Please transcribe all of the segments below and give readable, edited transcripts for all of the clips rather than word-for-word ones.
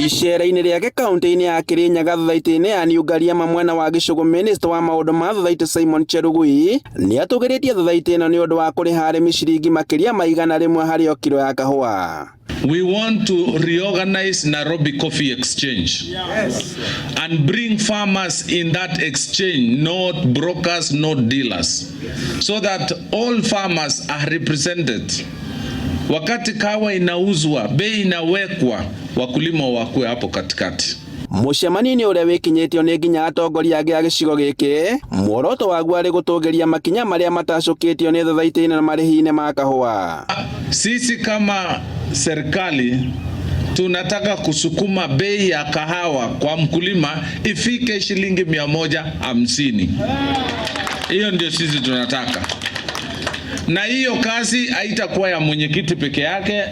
Icera-inĩ rĩake kaunti-inĩ ya Kirinyaga thutha-inĩ ya niungaria mwena wa gĩcũgũ Minister wa maũndũ ma thutha Simon Cherugui nĩ atũgĩrĩtie thutha-inĩ ĩno nĩ ũndũ wa kũrĩha arĩmi ciringi makĩria ma 100 harĩ o kilo ya kahũa. We want to reorganize Nairobi Coffee Exchange and bring farmers in that exchange, not brokers, not dealers, so that all farmers are represented. Wakati kahawa inauzwa, bei inawekwa, wakulima wakue hapo katikati. Mũcemanio-inĩ ũrĩa wĩkinyĩtio nĩ nginya atongoria angĩ a gĩcigo gĩkĩ, muoroto waguo arĩ gũtũgĩria makinya marĩa matacũkĩtio nĩ thutha-inĩ na marĩhi-inĩ ma kahũa. Sisi kama serikali tunataka kusukuma bei ya kahawa kwa mkulima ifike shilingi 150. Hiyo ndio sisi tunataka. Na hiyo kazi haitakuwa ya mwenyekiti peke yake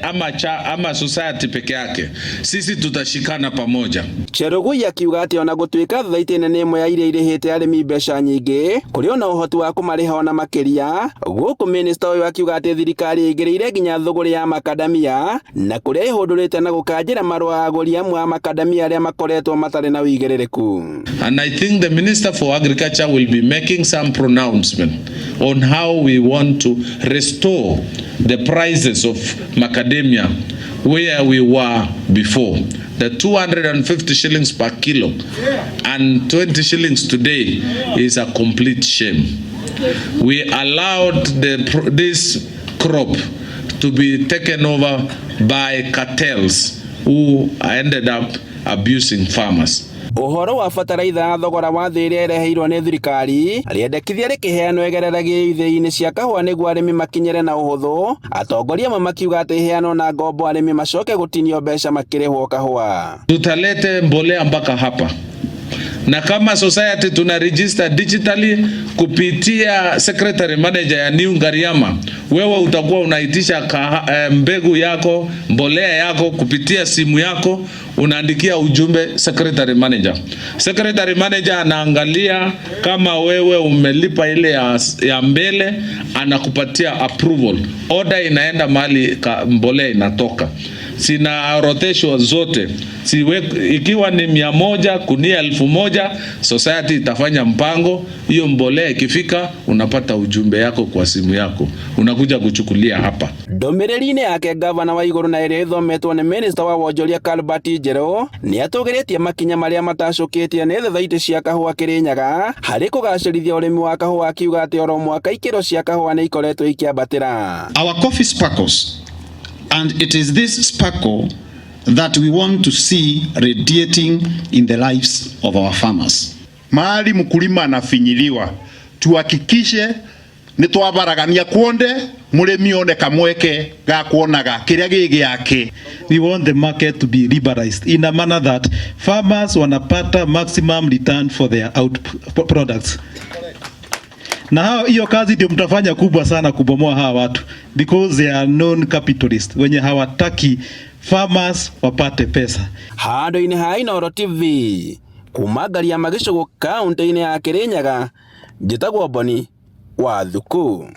ama society peke yake. Sisi tutashikana pamoja. Cherugui akiuga atĩ ona gũtuĩka thutha-inĩ nĩ ĩmwe ya iria irĩhĩte arĩmi mbeca nyingĩ, kũrĩ ona ũhoti wa kũmarĩha ona makĩria. Gũkũ minister ũyũ akiuga atĩ thirikari ĩigĩrĩire nginya thũgũrĩ ya makadamia na kũrĩa ĩhũndũrĩte na gũkanjĩra marũa agũri amwe a makadamia arĩa makoretwo matarĩ na ũigĩrĩrĩku. And I think the Minister for Agriculture will be making some pronouncement on how we want to restore the prices of macadamia where we were before. The 250 shillings per kilo and 20 shillings today is a complete shame. We allowed this crop to be taken over by cartels who ended up abusing farmers. Ũhoro wa bataraitha thogora wa thĩ ĩrĩa ĩreheirwo nĩ thirikari rĩendekithia rĩkĩheanwo ĩgereragia ithĩi-inĩ cia kahũa nĩguo arĩmi makinyĩre na ũhũthũ. Atongoria amwe makiuga atĩ iheanwo na ngombo arĩmi macoke gũtinio mbeca makĩrĩhwo kahũa. Tutalete mbolea mpaka hapa, na kama society tuna register digitally kupitia secretary manager ya New Ngariama. Wewe utakuwa unaitisha mbegu yako, mbolea yako kupitia simu yako, unaandikia ujumbe secretary manager. Secretary manager anaangalia kama wewe umelipa ile ya mbele, anakupatia approval. Order inaenda mahali mbolea inatoka. Sina rotation zote. Ikiwa ni 100 kunia 1000, society itafanya mpango. Hiyo mbolea ikifika unapata ujumbe yako kwa simu yako, unakuja kuchukulia hapa. Ndomereri-inĩ yake gavana wa igũrũ na ĩrĩa ĩthometwo nĩ minister wa wonjoria Albert Njerũ nĩ atũgĩrĩtie makinya marĩa matacũkĩtio nĩ thutha-inĩ cia kahũa Kirinyaga harĩ kũgacĩrithia ũrĩmi wa kahũa, akiuga atĩ oro mwaka ikĩro cia kahũa nĩ ikoretwo ikiambatĩra. Our coffee sparkles, and it is this sparkle that we want to see radiating in the lives of our farmers. Mahali mkulima anafinyiliwa, tuhakikishe ni twabaragania kuonde murimi one kamweke ga kuonaga kiria gigi yake. We want the market to be liberalized in a manner that farmers wanapata maximum return for their products. Na hiyo kazi ndio mtafanya kubwa sana kubomoa hawa watu, because they are non capitalist, wenye hawataki farmers wapate pesa. Handũ-inĩ ha Inooro TV kuma Ngariama gĩcũgũ kaunti-inĩ ya Kirinyaga, njĩtagwo Boni wa Thuku.